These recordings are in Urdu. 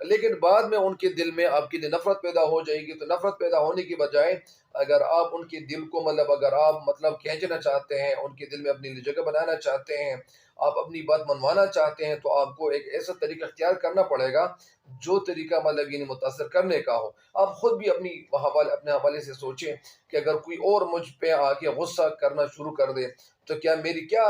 لیکن بعد میں ان کے دل میں آپ کے لیے نفرت پیدا ہو جائے گی، تو نفرت پیدا ہونے کی بجائے اگر آپ ان کے دل کو اگر آپ کھینچنا چاہتے ہیں، ان کے دل میں اپنی لیے جگہ بنانا چاہتے ہیں، آپ اپنی بات منوانا چاہتے ہیں، تو آپ کو ایک ایسا طریقہ اختیار کرنا پڑے گا جو طریقہ متاثر کرنے کا ہو۔ آپ خود بھی اپنے حوالے سے سوچیں کہ اگر کوئی اور مجھ پہ آ کے غصہ کرنا شروع کر دے تو کیا میری کیا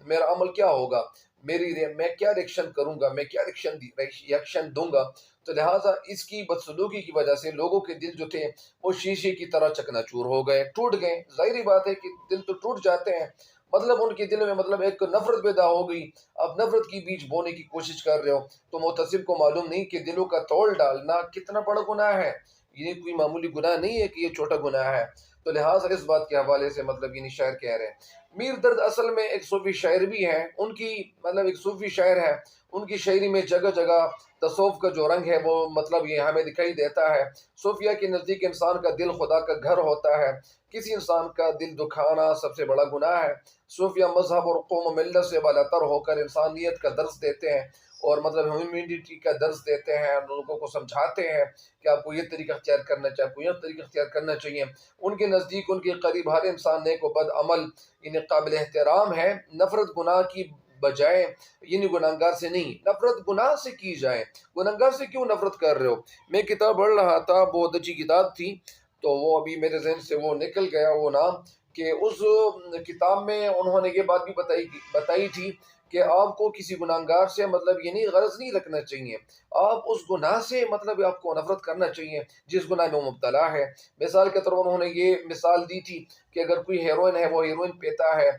میرا عمل کیا ہوگا، میں کیا ریئیکشن کروں گا، میں کیا ریئیکشن دوں گا۔ تو لہٰذا اس کی بدسلوکی کی وجہ سے لوگوں کے دل جو تھے وہ شیشے کی طرح چکنا چور ہو گئے، ٹوٹ گئے۔ ظاہری بات ہے کہ دل تو ٹوٹ جاتے ہیں، ان کے دل میں ایک نفرت پیدا ہو گئی۔ اب نفرت کی بیج بونے کی کوشش کر رہے ہو تو محتسب کو معلوم نہیں کہ دلوں کا تول ڈالنا کتنا بڑا گناہ ہے۔ یہ کوئی معمولی گناہ نہیں ہے کہ یہ چھوٹا گناہ ہے۔ تو لہٰذا اس بات کے حوالے سے شاعر کہہ رہے ہیں۔ میر درد اصل میں ایک صوفی شاعر بھی ہیں، ان کی ایک صوفی شاعر ہے، ان کی شاعری میں جگہ جگہ تصوف کا جو رنگ ہے وہ یہ ہمیں دکھائی دیتا ہے۔ صوفیہ کے نزدیک انسان کا دل خدا کا گھر ہوتا ہے، کسی انسان کا دل دکھانا سب سے بڑا گناہ ہے۔ صوفیہ مذہب اور قوم و ملت سے بالاتر ہو کر انسانیت کا درس دیتے ہیں اور ہیومینٹی کا درس دیتے ہیں، لوگوں کو سمجھاتے ہیں کہ آپ کو یہ طریقہ اختیار کرنا چاہیے، آپ کو یہ طریقہ اختیار کرنا چاہیے۔ ان کے نزدیک، ان کے قریب ہر انسان نیک و بد عمل قابل احترام ہے۔ نفرت گناہ کی بجائے گناہگار سے نہیں، نفرت گناہ سے کی جائے۔ گناہگار سے کیوں نفرت کر رہے ہو؟ میں کتاب پڑھ رہا تھا، بہت اچھی کتاب تھی، تو وہ ابھی میرے ذہن سے وہ نکل گیا وہ نام، کہ اس کتاب میں انہوں نے یہ بات بھی بتائی تھی کہ آپ کو کسی گناہگار سے غرض نہیں رکھنا چاہیے، آپ اس گناہ سے آپ کو نفرت کرنا چاہیے جس گناہ میں وہ مبتلا ہے۔ مثال کے طور پر انہوں نے یہ مثال دی تھی کہ اگر کوئی ہیروئن ہے، وہ ہیروئن پیتا ہے،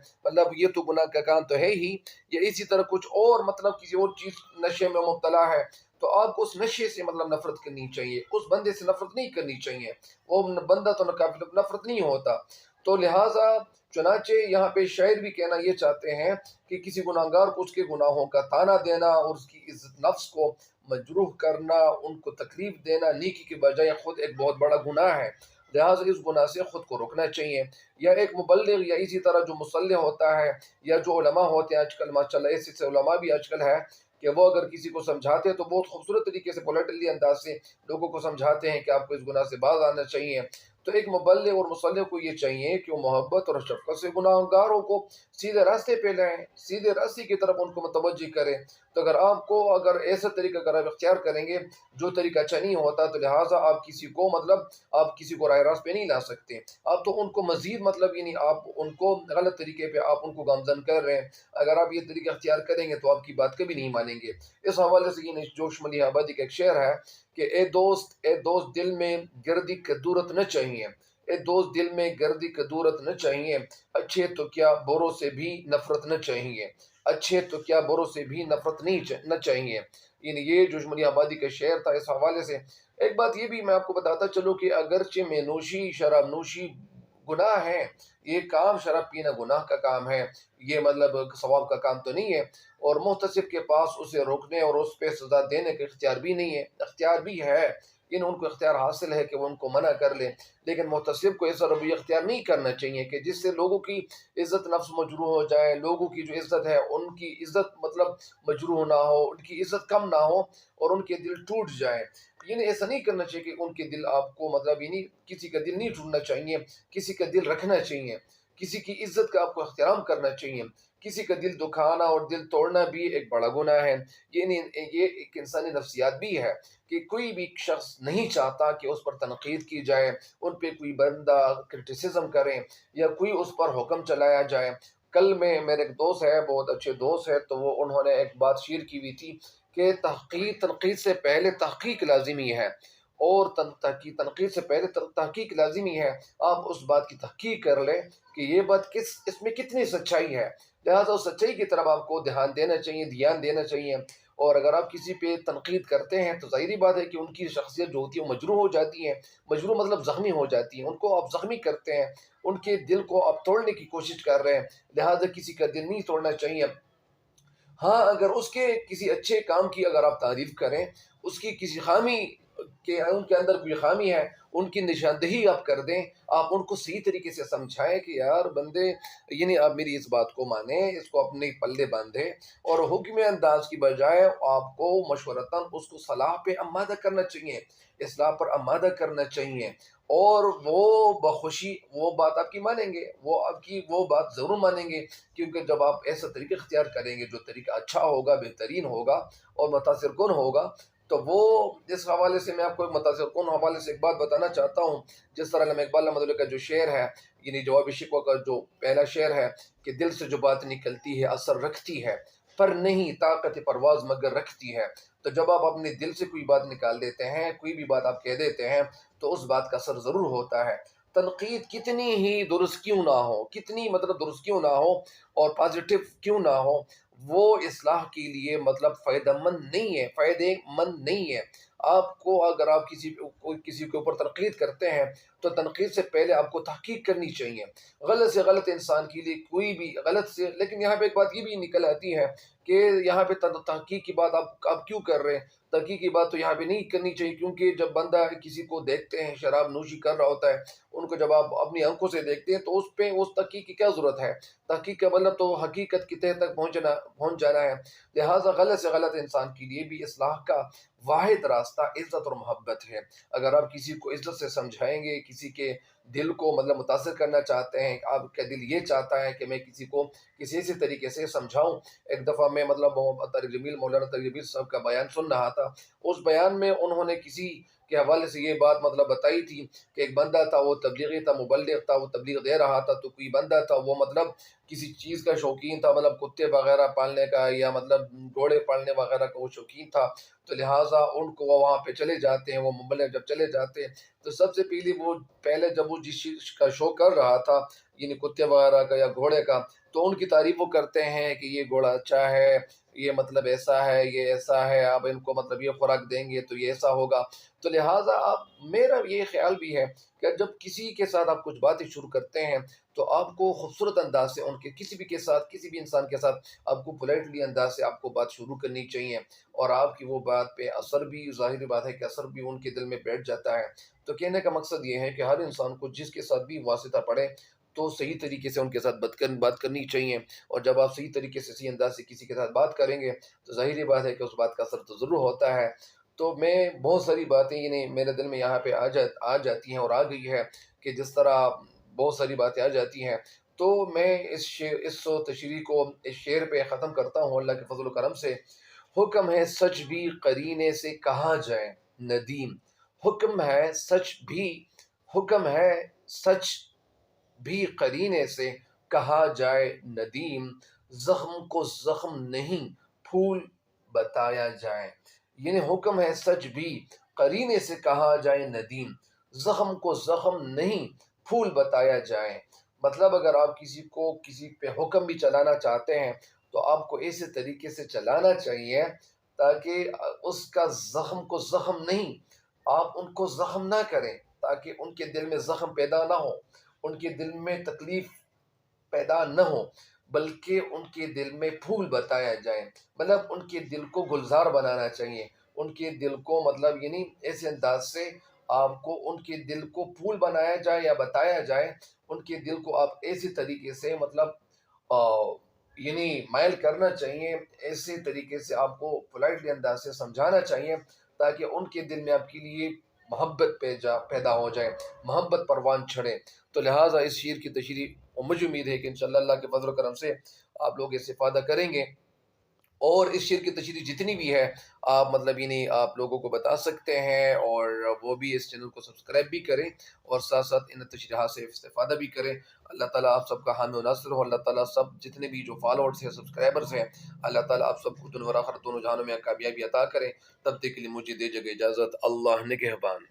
یہ تو گناہ کا کام تو ہے ہی، یا اسی طرح کچھ اور کسی اور چیز نشے میں مبتلا ہے، تو آپ کو اس نشے سے نفرت کرنی چاہیے، اس بندے سے نفرت نہیں کرنی چاہیے، وہ بندہ تو نفرت نہیں ہوتا۔ تو لہٰذا چنانچہ یہاں پہ شاعر بھی کہنا یہ چاہتے ہیں کہ کسی گناہگار کو اس کے گناہوں کا تانا دینا اور اس کی عزت نفس کو مجروح کرنا، ان کو تکلیف دینا نیکی کے بجائے خود ایک بہت بڑا گناہ ہے۔ لہٰذا اس گناہ سے خود کو روکنا چاہیے۔ یا ایک مبلغ، یا اسی طرح جو مصلح ہوتا ہے، یا جو علماء ہوتے ہیں آج کل، ماشاءاللہ ایسے سے علماء بھی آج کل ہے کہ وہ اگر کسی کو سمجھاتے ہیں تو بہت خوبصورت طریقے سے پولیٹلی انداز سے لوگوں کو سمجھاتے ہیں کہ آپ کو اس گناہ سے باز آنا چاہیے۔ تو ایک مبلغ اور مصلح کو یہ چاہیے کہ وہ محبت اور شفقت سے گناہگاروں کو سیدھے راستے پہ لائیں، سیدھے راستے کی طرف ان کو متوجہ کریں۔ تو اگر ایسا طریقہ آپ اختیار کریں گے جو طریقہ اچھا نہیں ہوتا، تو لہٰذا آپ کسی کو راہ راست پہ نہیں لا سکتے۔ آپ تو ان کو مزید آپ ان کو غلط طریقے پہ آپ ان کو گامزن کر رہے ہیں۔ اگر آپ یہ طریقہ اختیار کریں گے تو آپ کی بات کبھی نہیں مانیں گے۔ اس حوالے سے جوش ملی آبادی کا ایک شعر ہے کہ اے دوست دل میں گردی کدورت نہ چاہیے، اے دوست دل میں گردی کدورت نہ چاہیے، اچھے تو کیا بروں سے بھی نفرت نہ چاہیے، اچھے تو کیا بروں سے بھی نفرت نہ چاہیے۔ یہ جوش ملی آبادی کا شعر تھا۔ اس حوالے سے ایک بات یہ بھی میں آپ کو بتاتا چلوں کہ اگرچہ میں نوشی، شراب نوشی گناہ ہے، یہ کام شراب پینا گناہ کا کام ہے، یہ ثواب کا کام تو نہیں ہے، اور محتسب کے پاس اسے روکنے اور اس پہ سزا دینے کا اختیار بھی نہیں ہے۔ اختیار بھی ہے، ان کو اختیار حاصل ہے کہ وہ ان کو منع کر لیں، لیکن محتسب کو ایسا رویہ اختیار نہیں کرنا چاہیے کہ جس سے لوگوں کی عزت نفس مجروح ہو جائے، لوگوں کی جو عزت ہے ان کی عزت مجروح نہ ہو، ان کی عزت کم نہ ہو اور ان کے دل ٹوٹ جائے۔ ایسا نہیں کرنا چاہیے کہ ان کے دل آپ کو کسی کا دل نہیں ٹوٹنا چاہیے، کسی کا دل رکھنا چاہیے، کسی کی عزت کا آپ کو احترام کرنا چاہیے۔ کسی کا دل دکھانا اور دل توڑنا بھی ایک بڑا گناہ ہے۔ یہ ایک انسانی نفسیات بھی ہے کہ کوئی بھی شخص نہیں چاہتا کہ اس پر تنقید کی جائے، ان پہ کوئی بندہ کرٹیسزم کرے یا کوئی اس پر حکم چلایا جائے۔ کل میں میرے ایک دوست ہے، بہت اچھے دوست ہے، تو انہوں نے ایک بات شیئر کی ہوئی تھی کہ تنقید سے پہلے تحقیق لازمی ہے، اور تنقید سے پہلے تحقیق لازمی ہے۔ آپ اس بات کی تحقیق کر لیں کہ یہ بات اس میں کتنی سچائی ہے، لہٰذا اس سچائی کی طرف آپ کو دھیان دینا چاہیے۔ اور اگر آپ کسی پہ تنقید کرتے ہیں تو ظاہری بات ہے کہ ان کی شخصیت جو ہوتی ہے وہ مجروح ہو جاتی ہے، مجروح زخمی ہو جاتی ہے، ان کو آپ زخمی کرتے ہیں، ان کے دل کو آپ توڑنے کی کوشش کر رہے ہیں، لہٰذا کسی کا دل نہیں توڑنا چاہیے۔ ہاں، اگر اس کے کسی اچھے کام کی اگر آپ تعریف کریں، اس کی کسی خامی کہ ان کے اندر کوئی خامی ہے ان کی نشاندہی آپ کر دیں، آپ ان کو صحیح طریقے سے سمجھائیں کہ یار بندے یعنی آپ میری اس بات کو مانیں، اس کو اپنے پلے باندھیں، اور حکم انداز کی بجائے آپ کو مشورتاً اس کو صلاح پہ آمادہ کرنا چاہیے، اصلاح پر آمادہ کرنا چاہیے، اور وہ بخوشی وہ بات آپ کی مانیں گے، وہ آپ کی وہ بات ضرور مانیں گے، کیونکہ جب آپ ایسا طریقہ اختیار کریں گے جو طریقہ اچھا ہوگا، بہترین ہوگا اور متاثر کن ہوگا، تو وہ اس حوالے سے میں آپ کو متاثر کن حوالے سے ایک بات بتانا چاہتا ہوں۔ جس طرح علامہ اقبال رحمۃ اللہ کا جو شعر ہے، یعنی جواب شکوہ کا جو پہلا شعر ہے کہ دل سے جو بات نکلتی ہے اثر رکھتی ہے، پر نہیں طاقت پرواز مگر رکھتی ہے۔ تو جب آپ اپنے دل سے کوئی بات نکال دیتے ہیں، کوئی بھی بات آپ کہہ دیتے ہیں، تو اس بات کا اثر ضرور ہوتا ہے۔ تنقید کتنی ہی درست کیوں نہ ہو، کتنی درست کیوں نہ ہو اور پازیٹیو کیوں نہ ہو، وہ اصلاح کے لیے فائدہ مند نہیں ہے، فائدے مند نہیں ہے۔ آپ کو اگر آپ کسی کے اوپر تنقید کرتے ہیں تو تنقید سے پہلے آپ کو تحقیق کرنی چاہیے۔ غلط سے غلط انسان کے لیے کوئی بھی غلط سے، لیکن یہاں پہ ایک بات یہ بھی نکل آتی ہے کہ یہاں پہ تحقیق کی بات آپ کیوں کر رہے ہیں؟ تحقیق کی بات تو یہاں پہ نہیں کرنی چاہیے، کیونکہ جب بندہ کسی کو دیکھتے ہیں شراب نوشی کر رہا ہوتا ہے، ان کو جب آپ اپنی آنکھوں سے دیکھتے ہیں تو اس تحقیق کی کیا ضرورت ہے؟ تحقیق کا تو حقیقت کی تہ تک پہنچ جانا ہے۔ لہٰذا غلط سے غلط انسان کے لیے بھی اصلاح کا واحد راستہ عزت اور محبت ہے۔ اگر آپ کسی کو عزت سے سمجھائیں گے، کسی کے دل کو متاثر کرنا چاہتے ہیں، آپ کا دل یہ چاہتا ہے کہ میں کسی کو کسی ایسے طریقے سے سمجھاؤں۔ ایک دفعہ میں مولانا طارق جمیل صاحب کا بیان سن رہا تھا، اس بیان میں انہوں نے کسی کے حوالے سے یہ بات بتائی تھی کہ ایک بندہ تھا، وہ تبلیغی تھا، مبلغ تھا، وہ تبلیغ دے رہا تھا، تو کوئی بندہ تھا وہ کسی چیز کا شوقین تھا، کتے وغیرہ پالنے کا یا گھوڑے پالنے وغیرہ کا وہ شوقین تھا، تو لہٰذا ان کو وہاں پہ چلے جاتے ہیں، وہ مبلغ جب چلے جاتے ہیں تو سب سے پہلے جب وہ جس چیز کا شوق کر رہا تھا، یعنی کتے وغیرہ کا یا گھوڑے کا، تو ان کی تعریف وہ کرتے ہیں کہ یہ گھوڑا اچھا ہے، یہ ایسا ہے، یہ ایسا ہے، آپ ان کو یہ خوراک دیں گے تو یہ ایسا ہوگا۔ تو لہٰذا میرا یہ خیال بھی ہے کہ جب کسی کے ساتھ آپ کچھ باتیں شروع کرتے ہیں تو آپ کو خوبصورت انداز سے ان کے کسی بھی انسان کے ساتھ آپ کو پولائٹلی انداز سے آپ کو بات شروع کرنی چاہیے، اور آپ کی وہ بات پہ اثر بھی، ظاہری بات ہے کہ اثر بھی ان کے دل میں بیٹھ جاتا ہے۔ تو کہنے کا مقصد یہ ہے کہ ہر انسان کو جس کے ساتھ بھی واسطہ پڑے تو صحیح طریقے سے ان کے ساتھ بات کرنی چاہیے، اور جب آپ صحیح طریقے سے، صحیح انداز سے کسی کے ساتھ بات کریں گے تو ظاہری بات ہے کہ اس بات کا اثر تو ضرور ہوتا ہے۔ تو میں بہت ساری باتیں میرے دل میں یہاں پہ آ جاتی ہیں اور آ گئی ہے کہ جس طرح بہت ساری باتیں آ جاتی ہیں، تو میں اس تشریح کو اس شعر پہ ختم کرتا ہوں اللہ کے فضل و کرم سے۔ حکم ہے سچ بھی قرینے سے کہا جائے ندیم، حکم ہے سچ بھی قرینے سے کہا جائے ندیم، زخم کو زخم نہیں پھول بتایا جائے۔ یعنی حکم ہے سچ بھی قرینے سے کہا جائے ندیم، زخم کو زخم نہیں پھول بتایا جائے۔ اگر آپ کسی پہ حکم بھی چلانا چاہتے ہیں تو آپ کو ایسے طریقے سے چلانا چاہیے تاکہ اس کا زخم کو زخم نہیں، آپ ان کو زخم نہ کریں، تاکہ ان کے دل میں زخم پیدا نہ ہو، ان کے دل میں تکلیف پیدا نہ ہو، بلکہ ان کے دل میں پھول بتایا جائے۔ ان کے دل کو گلزار بنانا چاہیے، ان کے دل کو ایسے انداز سے آپ کو ان کے دل کو پھول بنایا جائے یا بتایا جائے، ان کے دل کو آپ ایسے طریقے سے مائل کرنا چاہیے، ایسے طریقے سے آپ کو پولائٹلی انداز سے سمجھانا چاہیے تاکہ ان کے دل میں آپ کے لیے محبت پیدا ہو جائے، محبت پروان چڑھے۔ تو لہٰذا اس شعر کی تشریح، اور مجھے امید ہے کہ انشاءاللہ اللہ کے فضل و کرم سے آپ لوگ اس سے استفادہ کریں گے، اور اس شعر کی تشریح جتنی بھی ہے آپ آپ لوگوں کو بتا سکتے ہیں، اور وہ بھی اس چینل کو سبسکرائب بھی کریں اور ساتھ ساتھ ان تشریحات سے استفادہ بھی کریں۔ اللہ تعالیٰ آپ سب کا حامی و ناصر ہو۔ اللہ تعالیٰ سب جتنے بھی جو فالوورز ہیں، سبسکرائبرز ہیں، اللہ تعالیٰ آپ سب کو دنیا اور آخرت دونوں جہانوں میں کامیابی عطا کریں۔ تب تک کے لیے مجھے دیجیے اجازت، اللہ نگہبان۔